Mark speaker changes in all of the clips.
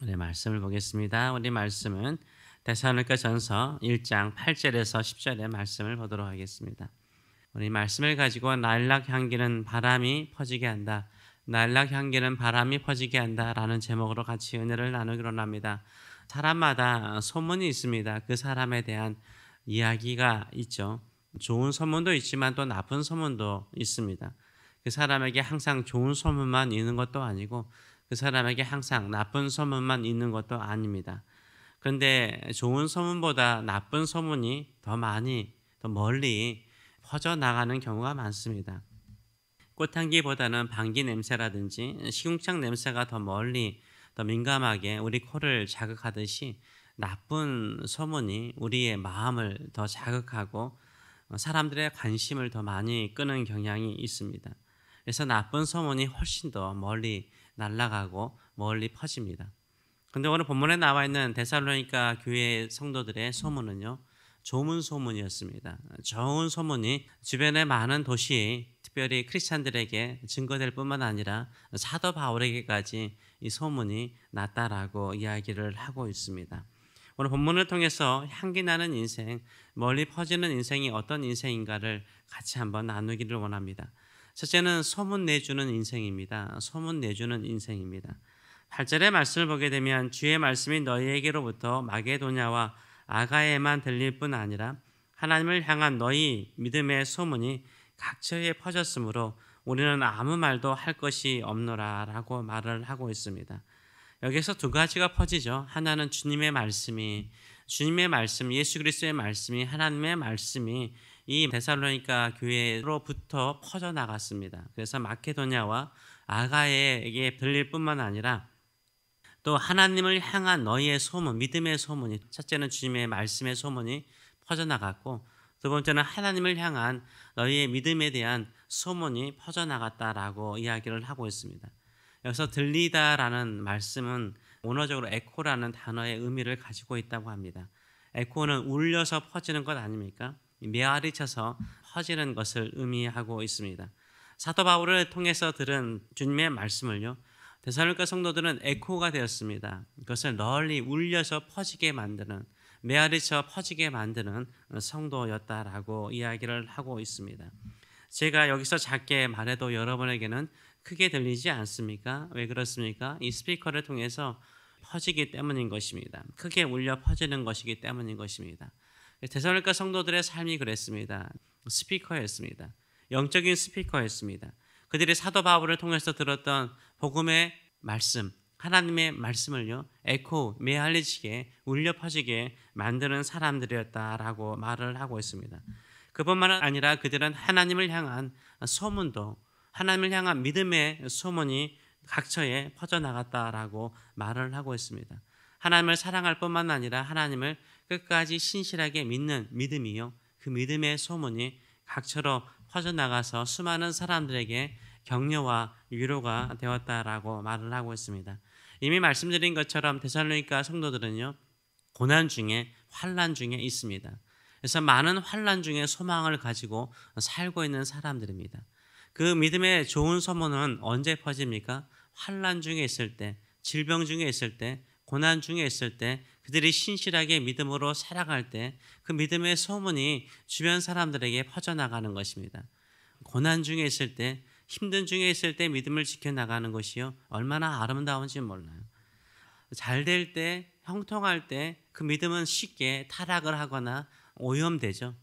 Speaker 1: 우리 말씀을 보겠습니다. 우리 말씀은 데살로니가전서 1장 8절에서 10절의 말씀을 보도록 하겠습니다. 우리 말씀을 가지고 날락 향기는 바람이 퍼지게 한다. 날락 향기는 바람이 퍼지게 한다라는 제목으로 같이 은혜를 나누기로 합니다. 사람마다 소문이 있습니다. 그 사람에 대한 이야기가 있죠. 좋은 소문도 있지만 또 나쁜 소문도 있습니다. 그 사람에게 항상 좋은 소문만 있는 것도 아니고 그 사람에게 항상 나쁜 소문만 있는 것도 아닙니다. 그런데 좋은 소문보다 나쁜 소문이 더 많이, 더 멀리 퍼져나가는 경우가 많습니다. 꽃향기보다는 방귀 냄새라든지 시궁창 냄새가 더 멀리, 더 민감하게 우리 코를 자극하듯이 나쁜 소문이 우리의 마음을 더 자극하고 사람들의 관심을 더 많이 끄는 경향이 있습니다. 그래서 나쁜 소문이 훨씬 더 멀리 날아가고 멀리 퍼집니다. 근데 오늘 본문에 나와 있는 데살로니가 교회 성도들의 소문은요, 좋은 소문이었습니다. 좋은 소문이 주변의 많은 도시, 특별히 크리스찬들에게 증거될 뿐만 아니라 사도 바울에게까지 이 소문이 났다라고 이야기를 하고 있습니다. 오늘 본문을 통해서 향기 나는 인생, 멀리 퍼지는 인생이 어떤 인생인가를 같이 한번 나누기를 원합니다. 첫째는 소문 내주는 인생입니다. 소문 내주는 인생입니다. 8절의 말씀을 보게 되면 주의 말씀이 너희에게로부터 마게도냐와 아가에만 들릴 뿐 아니라 하나님을 향한 너희 믿음의 소문이 각처에 퍼졌으므로 우리는 아무 말도 할 것이 없노라 라고 말을 하고 있습니다. 여기서 두 가지가 퍼지죠. 하나는 주님의 말씀, 예수 그리스도의 말씀이, 하나님의 말씀이 이 데살로니가 교회로부터 퍼져나갔습니다. 그래서 마케도냐와 아가에게 들릴 뿐만 아니라 또 하나님을 향한 너희의 소문, 믿음의 소문이, 첫째는 주님의 말씀의 소문이 퍼져나갔고 두 번째는 하나님을 향한 너희의 믿음에 대한 소문이 퍼져나갔다라고 이야기를 하고 있습니다. 여기서 들리다라는 말씀은 원어적으로 에코라는 단어의 의미를 가지고 있다고 합니다. 에코는 울려서 퍼지는 것 아닙니까? 메아리 쳐서 퍼지는 것을 의미하고 있습니다. 사도 바울을 통해서 들은 주님의 말씀을요, 데살로니가 성도들은 에코가 되었습니다. 그것을 널리 울려서 퍼지게 만드는, 메아리쳐 퍼지게 만드는 성도였다라고 이야기를 하고 있습니다. 제가 여기서 작게 말해도 여러분에게는 크게 들리지 않습니까? 왜 그렇습니까? 이 스피커를 통해서 퍼지기 때문인 것입니다. 크게 울려 퍼지는 것이기 때문인 것입니다. 데살로니가 성도들의 삶이 그랬습니다. 스피커였습니다. 영적인 스피커였습니다. 그들이 사도 바울을 통해서 들었던 복음의 말씀, 하나님의 말씀을요, 에코, 메아리치게 울려 퍼지게 만드는 사람들이었다라고 말을 하고 있습니다. 그뿐만 아니라 그들은 하나님을 향한 소문도, 하나님을 향한 믿음의 소문이 각처에 퍼져나갔다라고 말을 하고 있습니다. 하나님을 사랑할 뿐만 아니라 하나님을 끝까지 신실하게 믿는 믿음이요, 그 믿음의 소문이 각처로 퍼져나가서 수많은 사람들에게 격려와 위로가 되었다라고 말을 하고 있습니다. 이미 말씀드린 것처럼 데살로니가 성도들은요, 고난 중에, 환난 중에 있습니다. 그래서 많은 환난 중에 소망을 가지고 살고 있는 사람들입니다. 그 믿음의 좋은 소문은 언제 퍼집니까? 환난 중에 있을 때, 질병 중에 있을 때, 고난 중에 있을 때, 그들이 신실하게 믿음으로 살아갈 때 그 믿음의 소문이 주변 사람들에게 퍼져나가는 것입니다. 고난 중에 있을 때, 힘든 중에 있을 때 믿음을 지켜나가는 것이요, 얼마나 아름다운지 몰라요. 잘 될 때, 형통할 때 그 믿음은 쉽게 타락을 하거나 오염되죠.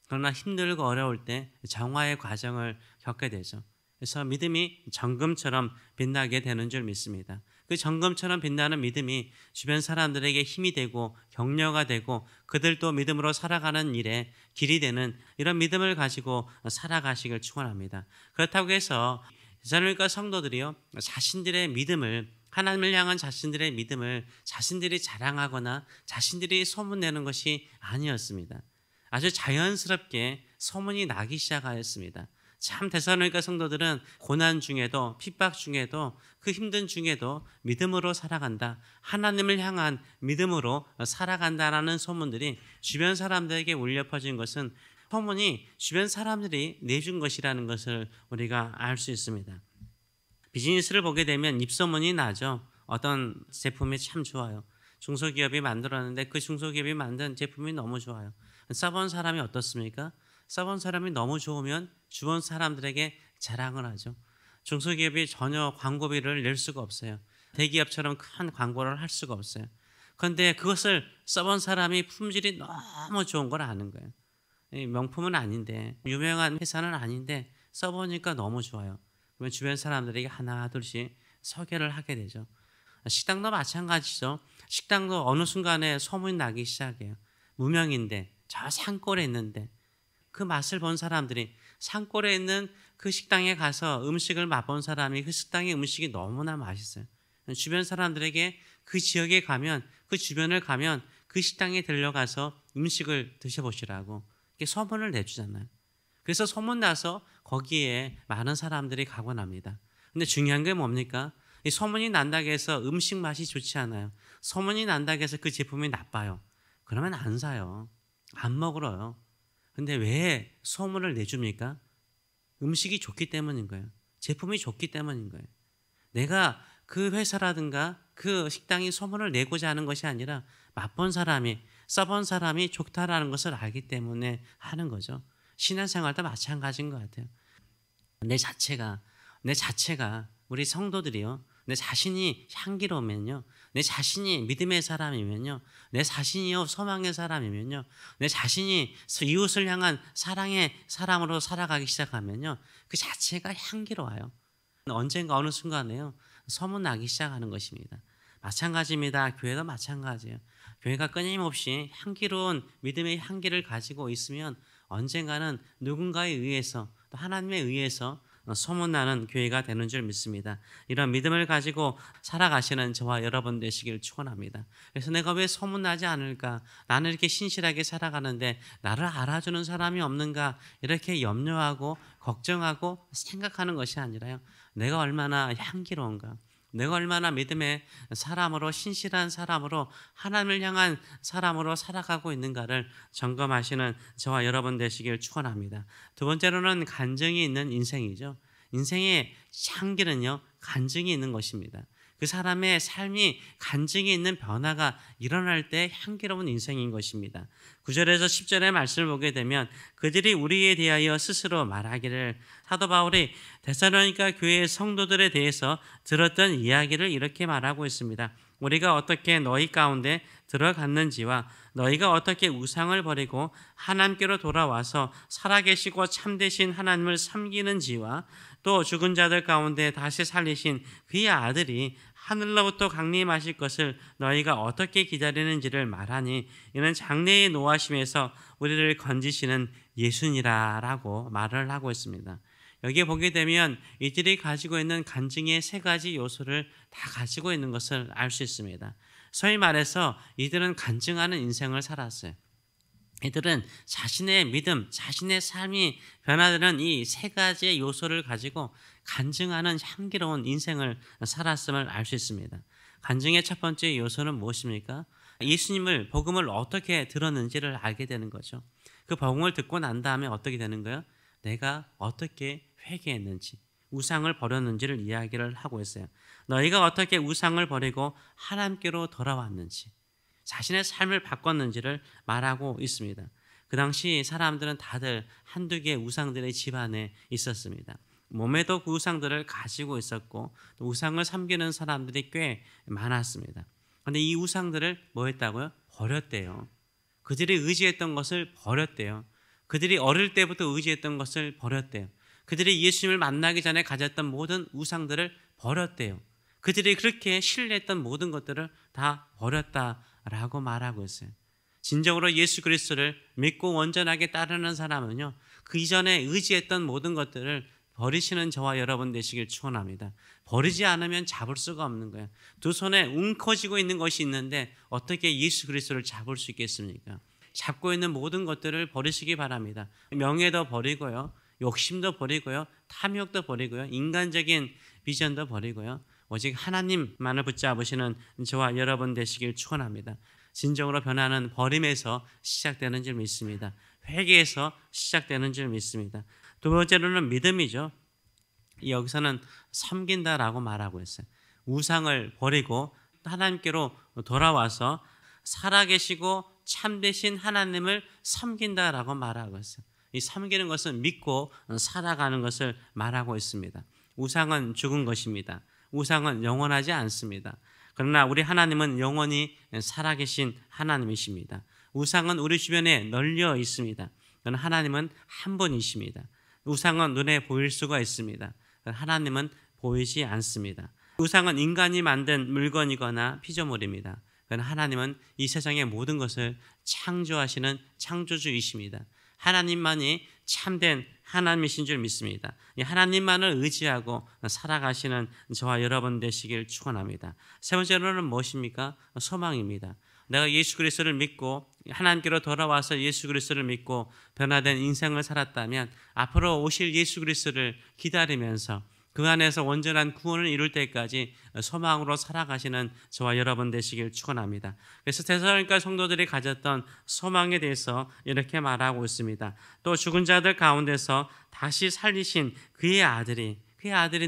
Speaker 1: 그러나 힘들고 어려울 때 정화의 과정을 겪게 되죠. 그래서 믿음이 정금처럼 빛나게 되는 줄 믿습니다. 그 정금처럼 빛나는 믿음이 주변 사람들에게 힘이 되고 격려가 되고 그들도 믿음으로 살아가는 일에 길이 되는 이런 믿음을 가지고 살아가시길 축원합니다. 그렇다고 해서 데살로니가 성도들이요, 자신들의 믿음을, 하나님을 향한 자신들의 믿음을 자신들이 자랑하거나 자신들이 소문내는 것이 아니었습니다. 아주 자연스럽게 소문이 나기 시작하였습니다. 참 데살로니가 성도들은 고난 중에도, 핍박 중에도, 그 힘든 중에도 믿음으로 살아간다, 하나님을 향한 믿음으로 살아간다라는 소문들이 주변 사람들에게 울려 퍼진 것은 소문이 주변 사람들이 내준 것이라는 것을 우리가 알 수 있습니다. 비즈니스를 보게 되면 입소문이 나죠. 어떤 제품이 참 좋아요. 중소기업이 만들었는데 그 중소기업이 만든 제품이 너무 좋아요. 써본 사람이 어떻습니까? 써본 사람이 너무 좋으면 주변 사람들에게 자랑을 하죠. 중소기업이 전혀 광고비를 낼 수가 없어요. 대기업처럼 큰 광고를 할 수가 없어요. 그런데 그것을 써본 사람이 품질이 너무 좋은 걸 아는 거예요. 명품은 아닌데, 유명한 회사는 아닌데 써보니까 너무 좋아요. 그러면 주변 사람들에게 하나 둘씩 소개를 하게 되죠. 식당도 마찬가지죠. 식당도 어느 순간에 소문이 나기 시작해요. 무명인데 저 산골에 있는데 그 맛을 본 사람들이, 산골에 있는 그 식당에 가서 음식을 맛본 사람이 그 식당의 음식이 너무나 맛있어요. 주변 사람들에게 그 지역에 가면, 그 주변을 가면 그 식당에 들려가서 음식을 드셔보시라고 이렇게 소문을 내주잖아요. 그래서 소문나서 거기에 많은 사람들이 가곤 합니다. 근데 중요한 게 뭡니까? 이 소문이 난다고 해서 음식 맛이 좋지 않아요. 소문이 난다고 해서 그 제품이 나빠요. 그러면 안 사요. 안 먹어요. 근데 왜 소문을 내줍니까? 음식이 좋기 때문인 거예요. 제품이 좋기 때문인 거예요. 내가 그 회사라든가 그 식당이 소문을 내고자 하는 것이 아니라 맛본 사람이, 써본 사람이 좋다라는 것을 알기 때문에 하는 거죠. 신앙생활도 마찬가지인 것 같아요. 내 자체가 우리 성도들이요, 내 자신이 향기로우면요, 내 자신이 믿음의 사람이면요, 내 자신이요 소망의 사람이면요, 내 자신이 이웃을 향한 사랑의 사람으로 살아가기 시작하면요, 그 자체가 향기로워요. 언젠가 어느 순간에요 소문나기 시작하는 것입니다. 마찬가지입니다. 교회도 마찬가지예요. 교회가 끊임없이 향기로운 믿음의 향기를 가지고 있으면 언젠가는 누군가에 의해서, 또 하나님에 의해서 소문나는 교회가 되는 줄 믿습니다. 이런 믿음을 가지고 살아가시는 저와 여러분 되시길 축원합니다. 그래서 내가 왜 소문나지 않을까? 나는 이렇게 신실하게 살아가는데 나를 알아주는 사람이 없는가? 이렇게 염려하고 걱정하고 생각하는 것이 아니라요, 내가 얼마나 향기로운가? 내가 얼마나 믿음의 사람으로, 신실한 사람으로, 하나님을 향한 사람으로 살아가고 있는가를 점검하시는 저와 여러분 되시길 축원합니다. 두 번째로는 간증이 있는 인생이죠. 인생의 향기는요, 간증이 있는 것입니다. 그 사람의 삶이 간증이 있는 변화가 일어날 때 향기로운 인생인 것입니다. 9절에서 10절의 말씀을 보게 되면 그들이 우리에 대하여 스스로 말하기를, 사도 바울이 데살로니가 교회의 성도들에 대해서 들었던 이야기를 이렇게 말하고 있습니다. 우리가 어떻게 너희 가운데 들어갔는지와 너희가 어떻게 우상을 버리고 하나님께로 돌아와서 살아계시고 참되신 하나님을 섬기는지와 또 죽은 자들 가운데 다시 살리신 그의 아들이 하늘로부터 강림하실 것을 너희가 어떻게 기다리는지를 말하니 이는 장래의 노하심에서 우리를 건지시는 예수니라라고 말을 하고 있습니다. 여기에 보게 되면 이들이 가지고 있는 간증의 세 가지 요소를 다 가지고 있는 것을 알 수 있습니다. 소위 말해서 이들은 간증하는 인생을 살았어요. 이들은 자신의 믿음, 자신의 삶이 변화되는 이 세 가지의 요소를 가지고 간증하는 향기로운 인생을 살았음을 알 수 있습니다. 간증의 첫 번째 요소는 무엇입니까? 예수님을, 복음을 어떻게 들었는지를 알게 되는 거죠. 그 복음을 듣고 난 다음에 어떻게 되는 거예요? 내가 어떻게 회개했는지, 우상을 버렸는지를 이야기를 하고 있어요. 너희가 어떻게 우상을 버리고 하나님께로 돌아왔는지, 자신의 삶을 바꿨는지를 말하고 있습니다. 그 당시 사람들은 다들 한두 개의 우상들의 집안에 있었습니다. 몸에도 그 우상들을 가지고 있었고 또 우상을 섬기는 사람들이 꽤 많았습니다. 그런데 이 우상들을 뭐 했다고요? 버렸대요. 그들이 의지했던 것을 버렸대요. 그들이 어릴 때부터 의지했던 것을 버렸대요. 그들이 예수님을 만나기 전에 가졌던 모든 우상들을 버렸대요. 그들이 그렇게 신뢰했던 모든 것들을 다 버렸다라고 말하고 있어요. 진정으로 예수 그리스도를 믿고 온전하게 따르는 사람은요, 그 이전에 의지했던 모든 것들을 버리시는 저와 여러분 되시길 축원합니다. 버리지 않으면 잡을 수가 없는 거예요. 두 손에 웅커지고 있는 것이 있는데 어떻게 예수 그리스도를 잡을 수 있겠습니까? 잡고 있는 모든 것들을 버리시기 바랍니다. 명예도 버리고요, 욕심도 버리고요, 탐욕도 버리고요, 인간적인 비전도 버리고요, 오직 하나님만을 붙잡으시는 저와 여러분 되시길 축원합니다. 진정으로 변화는 버림에서 시작되는 줄 믿습니다. 회개에서 시작되는 줄 믿습니다. 두 번째로는 믿음이죠. 여기서는 섬긴다라고 말하고 있어요. 우상을 버리고 하나님께로 돌아와서 살아계시고 참되신 하나님을 섬긴다라고 말하고 있어요. 이 섬기는 것은 믿고 살아가는 것을 말하고 있습니다. 우상은 죽은 것입니다. 우상은 영원하지 않습니다. 그러나 우리 하나님은 영원히 살아계신 하나님이십니다. 우상은 우리 주변에 널려 있습니다. 그러나 하나님은 한 분이십니다. 우상은 눈에 보일 수가 있습니다. 하나님은 보이지 않습니다. 우상은 인간이 만든 물건이거나 피조물입니다. 그러나 하나님은 이 세상의 모든 것을 창조하시는 창조주이십니다. 하나님만이 참된 하나님이신 줄 믿습니다. 이 하나님만을 의지하고 살아가시는 저와 여러분 되시길 축원합니다. 세 번째로는 무엇입니까? 소망입니다. 내가 예수 그리스도를 믿고 하나님께로 돌아와서 예수 그리스도를 믿고 변화된 인생을 살았다면 앞으로 오실 예수 그리스도를 기다리면서 그 안에서 온전한 구원을 이룰 때까지 소망으로 살아가시는 저와 여러분 되시길 축원합니다. 그래서 데살로니가 성도들이 가졌던 소망에 대해서 이렇게 말하고 있습니다. 또 죽은 자들 가운데서 다시 살리신 그의 아들이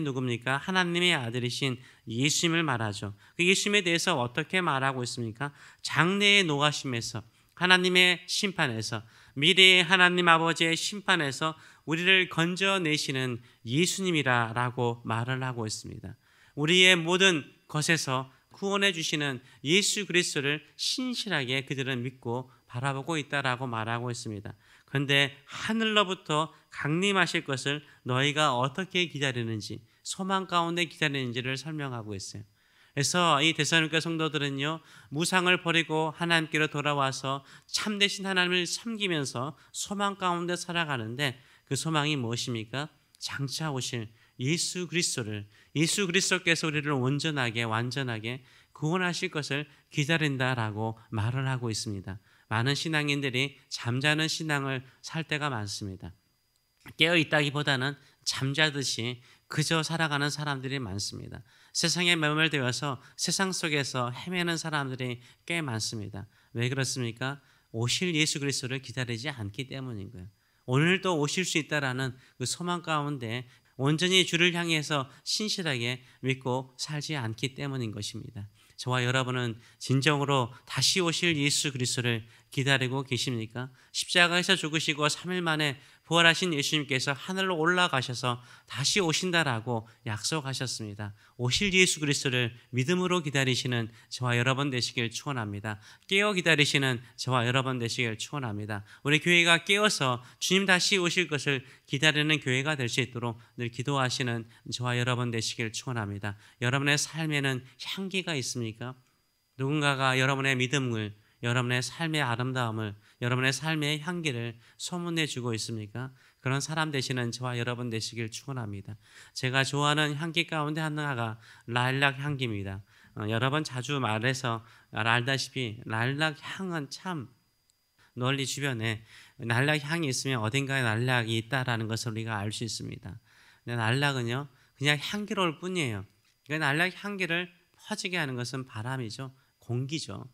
Speaker 1: 누굽니까? 하나님의 아들이신 예수님을 말하죠. 그 예수님에 대해서 어떻게 말하고 있습니까? 장래의 노하심에서, 하나님의 심판에서, 미래의 하나님 아버지의 심판에서 우리를 건져내시는 예수님이라고 말을 하고 있습니다. 우리의 모든 것에서 구원해 주시는 예수 그리스도를 신실하게 그들은 믿고 바라보고 있다라고 말하고 있습니다. 그런데 하늘로부터 강림하실 것을 너희가 어떻게 기다리는지, 소망 가운데 기다리는지를 설명하고 있어요. 그래서 이 데살로니가 성도들은요, 무상을 버리고 하나님께로 돌아와서 참되신 하나님을 섬기면서 소망 가운데 살아가는데 그 소망이 무엇입니까? 장차 오실 예수 그리스도께서 우리를 온전하게 완전하게 구원하실 것을 기다린다라고 말을 하고 있습니다. 많은 신앙인들이 잠자는 신앙을 살 때가 많습니다. 깨어 있다기보다는 잠자듯이 그저 살아가는 사람들이 많습니다. 세상에 매몰되어서 세상 속에서 헤매는 사람들이 꽤 많습니다. 왜 그렇습니까? 오실 예수 그리스도를 기다리지 않기 때문인 거예요. 오늘도 오실 수 있다라는 그 소망 가운데 온전히 주를 향해서 신실하게 믿고 살지 않기 때문인 것입니다. 저와 여러분은 진정으로 다시 오실 예수 그리스도를 기다리고 계십니까? 십자가에서 죽으시고 3일 만에 부활하신 예수님께서 하늘로 올라가셔서 다시 오신다라고 약속하셨습니다. 오실 예수 그리스도를 믿음으로 기다리시는 저와 여러분 되시길 축원합니다. 깨어 기다리시는 저와 여러분 되시길 축원합니다. 우리 교회가 깨어서 주님 다시 오실 것을 기다리는 교회가 될 수 있도록 늘 기도하시는 저와 여러분 되시길 축원합니다. 여러분의 삶에는 향기가 있습니까? 누군가가 여러분의 믿음을, 여러분의 삶의 아름다움을, 여러분의 삶의 향기를 소문내 주고 있습니까? 그런 사람 되시는 저와 여러분 되시길 축원합니다. 제가 좋아하는 향기 가운데 하나가 라일락 향기입니다. 여러분 자주 말해서 알다시피 라일락 향은 참 널리 주변에 라일락 향이 있으면 어딘가에 라일락이 있다라는 것을 우리가 알 수 있습니다. 근데 라일락은요, 그냥 향기로울 뿐이에요. 그 라일락 향기를 퍼지게 하는 것은 바람이죠. 공기죠.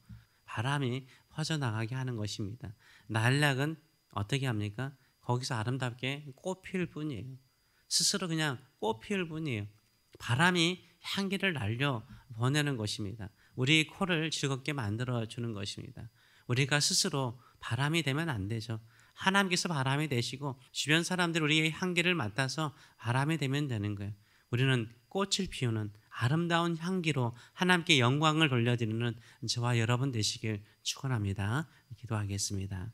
Speaker 1: 바람이 퍼져나가게 하는 것입니다. 라일락은 어떻게 합니까? 거기서 아름답게 꽃 피울 뿐이에요. 스스로 그냥 꽃 피울 뿐이에요. 바람이 향기를 날려 보내는 것입니다. 우리 코를 즐겁게 만들어주는 것입니다. 우리가 스스로 바람이 되면 안 되죠. 하나님께서 바람이 되시고 주변 사람들이 우리의 향기를 맡아서 바람이 되면 되는 거예요. 우리는 꽃을 피우는 아름다운 향기로 하나님께 영광을 돌려드리는 저와 여러분 되시길 축원합니다. 기도하겠습니다.